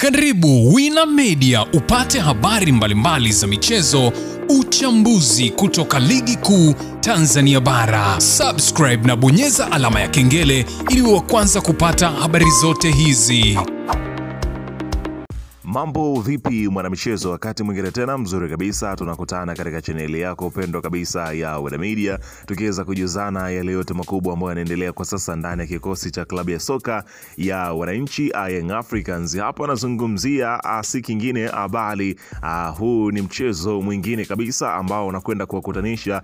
Karibu Wina Media upate habari mbalimbali za michezo, uchambuzi kutoka ligi kuu Tanzania bara. Subscribe na bonyeza alama ya kengele ili uwe wa kwanza kupata habari zote hizi. Mambo vipi mwanamichezo, wakati mwingine tena mzuri kabisa tunakutana katika chaneli yako upendo kabisa ya Wina Media, tukiweza kujuzana yale yote makubwa ambayo yanaendelea kwa sasa ndani ya kikosi cha klabu ya soka ya wananchi Young Africans. Hapa nazungumzia si kingine bali huu ni mchezo mwingine kabisa ambao unakwenda kuwakutanisha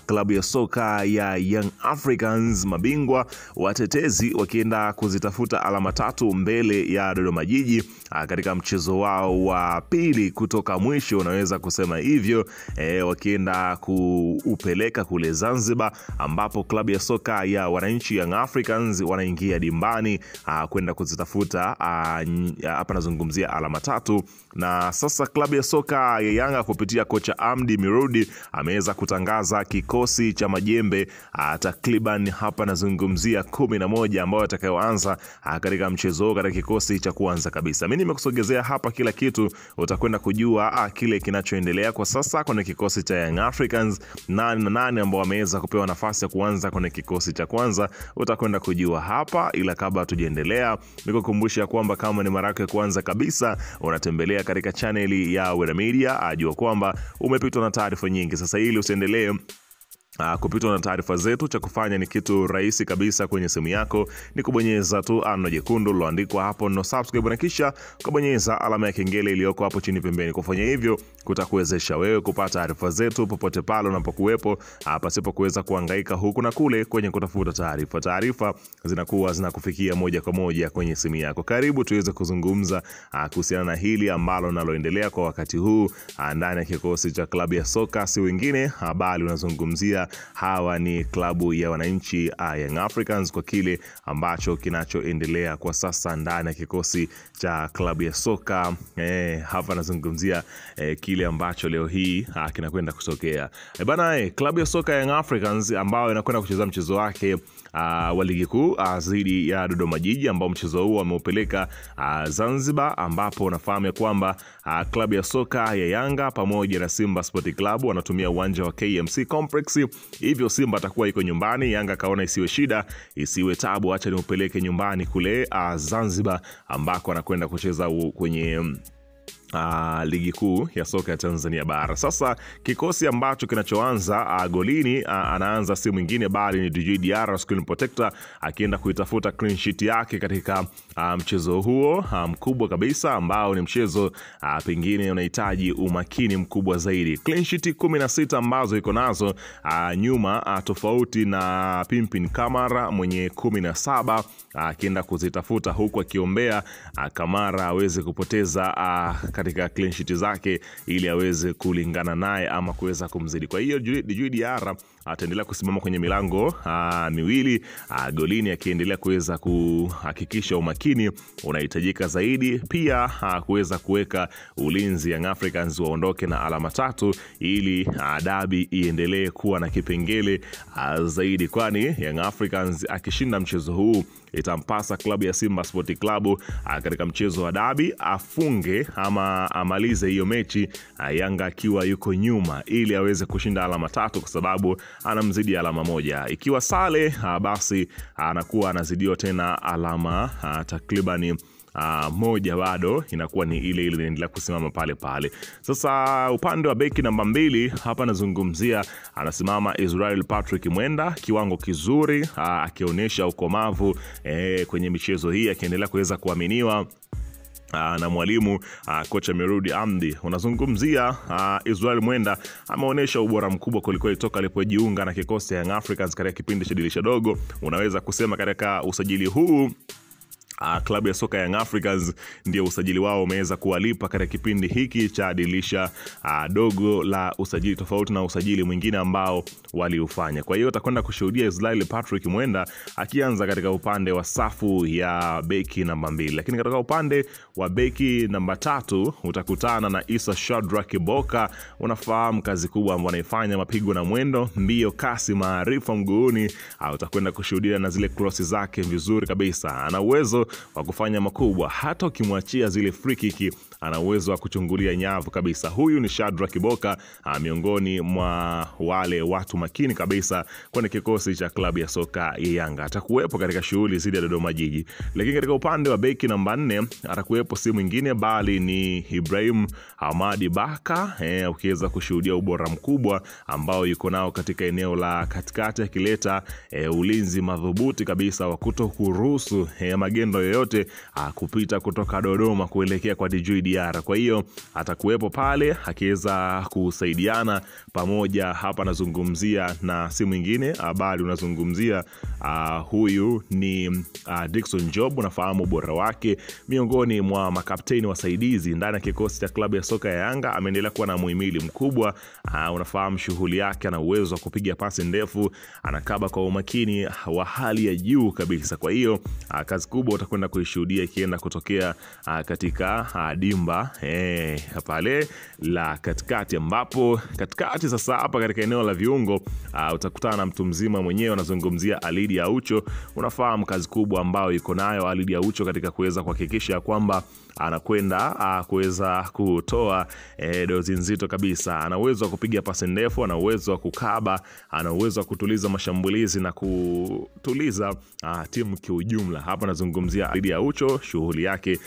klabu ya soka ya Young Africans, mabingwa watetezi, wakienda kuzitafuta alama tatu mbele ya Dodoma Jiji katika mchezo wao wa pili kutoka mwisho, unaweza kusema hivyo, wakienda kuupeleka kule Zanzibar, ambapo klabu ya soka ya wananchi Young Africans wanaingia dimbani kwenda kuzitafuta hapa nazungumzia alama tatu. Na sasa klabu ya soka ya Yanga kupitia kocha Amdi Mirudi ameweza kutangaza kikosi cha majembe takriban hapa nazungumzia 11 ambao watakaoanza katika mchezo katika kikosi cha kwanza kabisa. Mimi nimekusogezea hapa kila kitu, utakwenda kujua kile kinachoendelea kwa sasa kwenye kikosi cha Young Africans, nani ambao wameweza kupewa nafasi ya kuanza kwenye kikosi cha kwanza, utakwenda kujua hapa. Ila kabla tujiendelea, nikukumbusha kwamba kama ni mara yako ya kwanza kabisa unatembelea katika chaneli ya Wina Media, ajua kwamba umepitwa na taarifa nyingi. Sasa ili usiendelee kupitwa na taarifa zetu, cha kufanya ni kitu rahisi kabisa. Kwenye simu yako ni kubonyeza tu neno jekundu liloandikwa hapo no subscribe, na kisha kubonyeza alama ya kengele iliyoko hapo chini pembeni. Kufanya hivyo kutakuwezesha wewe kupata taarifa zetu popote pale unapokuwepo, pasipo kuweza kuhangaika huku na kule kwenye kutafuta taarifa. Taarifa zinakuwa zinakufikia moja kwa moja kwenye simu yako. Karibu tuweze kuzungumza kuhusiana na hili ambalo linaloendelea kwa wakati huu ndani ya kikosi cha klabu ya soka, si wengine bali unazungumzia hawa ni klabu ya wananchi Young Africans, kwa kile ambacho kinachoendelea kwa sasa ndani ya kikosi cha klabu ya soka. Hapa nazungumzia kile ambacho leo hii kinakwenda kutokea. Bana, klabu ya soka Young Africans ambao inakwenda kucheza mchezo wake wa ligi kuu dhidi ya Dodoma Jiji, ambao mchezo huu wameupeleka Zanzibar, ambapo unafahamu kwamba klabu ya soka ya Yanga pamoja na Simba Sport Club wanatumia uwanja wa KMC Complex. Hivyo Simba atakuwa iko nyumbani, Yanga kaona isiwe shida, isiwe tabu, acha niupeleke nyumbani kule Zanzibar, ambako anakwenda kucheza kwenye ligi kuu ya soka ya Tanzania bara. Sasa kikosi ambacho kinachoanza golini anaanza si mwingine bali ni Djigui Diarra, screen protector, akienda kuitafuta clean sheet yake katika mchezo huo mkubwa kabisa, ambao ni mchezo pengine unahitaji umakini mkubwa zaidi. Clean sheet 16 ambazo iko nazo nyuma, tofauti na Pimpin Kamara mwenye 17, akienda kuzitafuta huku akiombea Kamara aweze kupoteza katika clean sheet zake ili aweze kulingana naye ama kuweza kumzidi. Kwa hiyo Djigui Diarra ataendelea kusimama kwenye milango miwili golini, akiendelea kuweza kuhakikisha umakini unahitajika zaidi, pia kuweza kuweka ulinzi Young Africans waondoke na alama tatu, ili dabi iendelee kuwa na kipengele zaidi, kwani Young Africans akishinda mchezo huu itampasa klabu ya Simba Sport Club katika mchezo wa dabi afunge ama amalize hiyo mechi Yanga akiwa yuko nyuma, ili aweze kushinda alama tatu, kwa sababu anamzidi alama moja. Ikiwa sale basi anakuwa anazidiwa tena alama takribani moja, bado inakuwa ni ile inaendelea kusimama pale pale. Sasa upande wa beki namba 2 hapa nazungumzia anasimama Israel Patrick Mwenda, kiwango kizuri, akionyesha ukomavu kwenye michezo hii, akiendelea kuweza kuaminiwa na mwalimu kocha Mirudi Amdi. Unazungumzia Israel Mwenda ameonyesha ubora mkubwa kuliko toka alipojiunga na kikosi cha Young Africans katika kipindi cha dirisha dogo. Unaweza kusema katika usajili huu klabu ya soka Young Africans ndio usajili wao umeweza kuwalipa katika kipindi hiki cha dirisha dogo la usajili, tofauti na usajili mwingine ambao waliufanya. Kwa hiyo utakwenda kushuhudia Israel Patrick Mwenda akianza katika upande wa safu ya beki namba 2, lakini katika upande wa beki namba 3 utakutana na Issa Shadrack Boka. Unafahamu kazi kubwa ambayo anaifanya, mapigo na mwendo, mbio, kasi, maarifa mguuni. Utakwenda kushuhudia na zile cross zake vizuri kabisa. Ana uwezo uwezo wa kufanya makubwa. Hata ukimwachia zile free kick ana uwezo wa kuchungulia nyavu kabisa. Huyu ni Shadrack Kiboka, miongoni mwa wale watu makini kabisa kwenye kikosi cha klabu ya soka ya Yanga. Atakuwepo katika shughuli zidi ya Dodoma Jiji. Lakini katika upande wa beki namba 4 atakuwepo si mwingine bali ni Ibrahim Hamadi Baka, ukiweza kushuhudia ubora mkubwa ambao yuko nao katika eneo la katikati, akileta ulinzi madhubuti kabisa wa kutokuruhusu magendo yoyote kupita kutoka Dodoma kuelekea kwa Djigui Diarra. Kwa hiyo atakuwepo pale akiweza kusaidiana pamoja. Hapa nazungumzia na si mwingine bali unazungumzia huyu ni Dickson Job. Unafahamu ubora wake, miongoni mwa makapteni wasaidizi ndani ya kikosi cha klabu ya soka ya Yanga. Ameendelea kuwa na muhimili mkubwa. Unafahamu shughuli yake, ana uwezo wa kupiga pasi ndefu, anakaba kwa umakini wa hali ya juu kabisa. Kwa hiyo kazi kubwa utakwenda kuishuhudia ikienda kutokea katika dimba pale la katikati, ambapo katikati sasa hapa katika eneo la viungo utakutana na mtu mzima mwenyewe, anazungumzia Alidi Aucho. Unafahamu kazi kubwa ambayo yuko nayo Alidi Aucho katika kuweza kuhakikisha kwamba anakwenda kuweza kutoa dozi nzito kabisa. Ana uwezo wa kupiga pasi ndefu, ana uwezo wa kukaba, ana uwezo wa kutuliza mashambulizi na kutuliza timu kiujumla. Hapa nazungumzia Alidi Aucho. Shughuli yake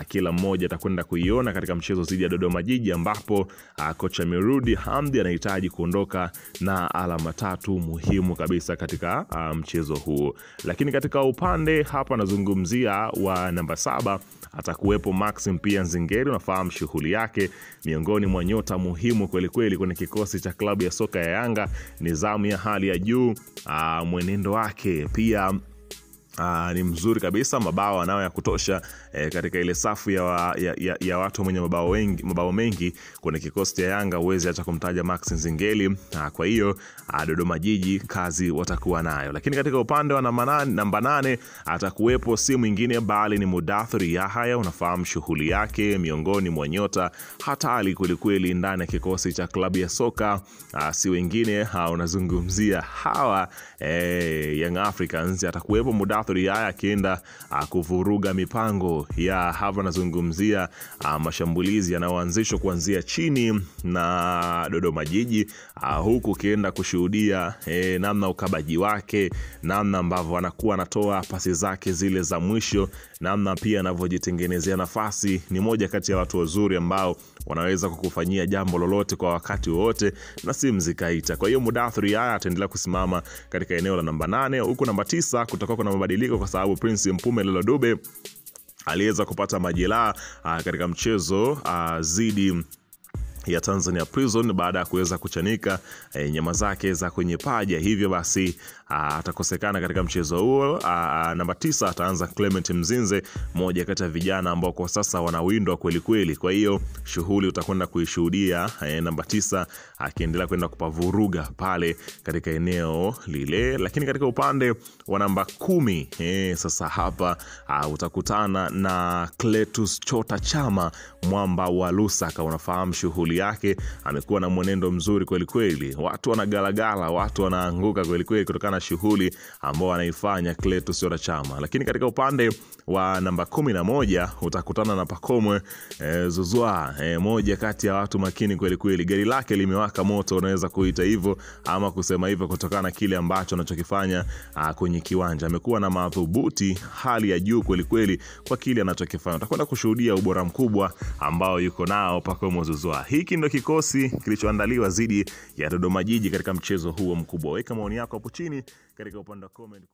kila mmoja atakwenda kuiona katika mchezo dhidi ya Dodoma Jiji, ambapo kocha Mirudi Hamdi anahitaji kuondoka na alama 3 muhimu kabisa katika mchezo huo. Lakini katika upande hapa nazungumzia wa namba 7 atakuwepo Maxim pia Nzingeli. Unafahamu shughuli yake, miongoni mwa nyota muhimu kweli kweli kwenye kikosi cha klabu ya soka ya Yanga. Nizamu ya hali ya juu, mwenendo wake pia ni mzuri kabisa, mabao anao ya kutosha katika ile safu ya watu wenye mabao mengi kwenye kikosi cha Yanga. Uwezi acha kumtaja Maxim Nzingeli. Kwa hiyo Dodoma Jiji kazi watakuwa nayo. Lakini katika upande wa namba 8 atakuwepo si mwingine bali ni Mudathir Yahya. Unafahamu shughuli yake, miongoni mwa nyota hatari kweli kweli ndani ya kikosi cha klabu ya soka si wengine unazungumzia hawa Young Africans. Atakuwepo Mudathir Yahya akienda kuvuruga mipango ya hapa nazungumzia mashambulizi yanayoanzishwa kuanzia chini na Dodoma Jiji, huku ukienda kushuhudia namna ukabaji wake, namna ambavyo anakuwa anatoa pasi zake zile za mwisho, namna pia anavyojitengenezea nafasi. Ni moja kati ya watu wazuri ambao wanaweza kukufanyia jambo lolote kwa wakati wote na si mzikaita. Kwa hiyo Mudathir Yahya ataendelea kusimama katika eneo la namba 8, huku namba 9 kutakuwa kuna mabadiliko kwa sababu Prince Mpumelelo Dube aliweza kupata majeraha katika mchezo zidi ya Tanzania Prison baada ya kuweza kuchanika nyama zake za kwenye paja. Hivyo basi atakosekana katika mchezo huo. Namba 9 ataanza Clement Mzinze, moja kati ya vijana ambao kwa sasa wanawindwa kweli kweli. Kwa hiyo shughuli utakwenda kuishuhudia namba 9 akiendelea kwenda kupavuruga pale katika eneo lile. Lakini katika upande wa namba 10 sasa hapa utakutana na Cletus Chota Chama, mwamba wa Lusaka. Unafahamu shughuli yake, amekuwa na mwenendo mzuri kweli kweli. Watu wanagalagala, watu wanaanguka kweli kweli kutokana na shughuli ambao anaifanya Cletus Chota Chama. Lakini katika upande wa namba 11 utakutana na Pacome Zouzoua, moja kati ya watu makini kweli kweli. Gari lake limewaka moto, unaweza kuita hivyo ama kusema hivyo kutokana na kile ambacho anachokifanya kwenye kiwanja. Amekuwa na madhubuti hali ya juu kweli kweli kwa kile anachokifanya. Utakwenda kushuhudia ubora mkubwa ambao yuko nao Pacome Zouzoua. Hiki ndio kikosi kilichoandaliwa dhidi ya Dodoma Jiji katika mchezo huo mkubwa. Weka maoni yako hapo chini katika upande wa comment.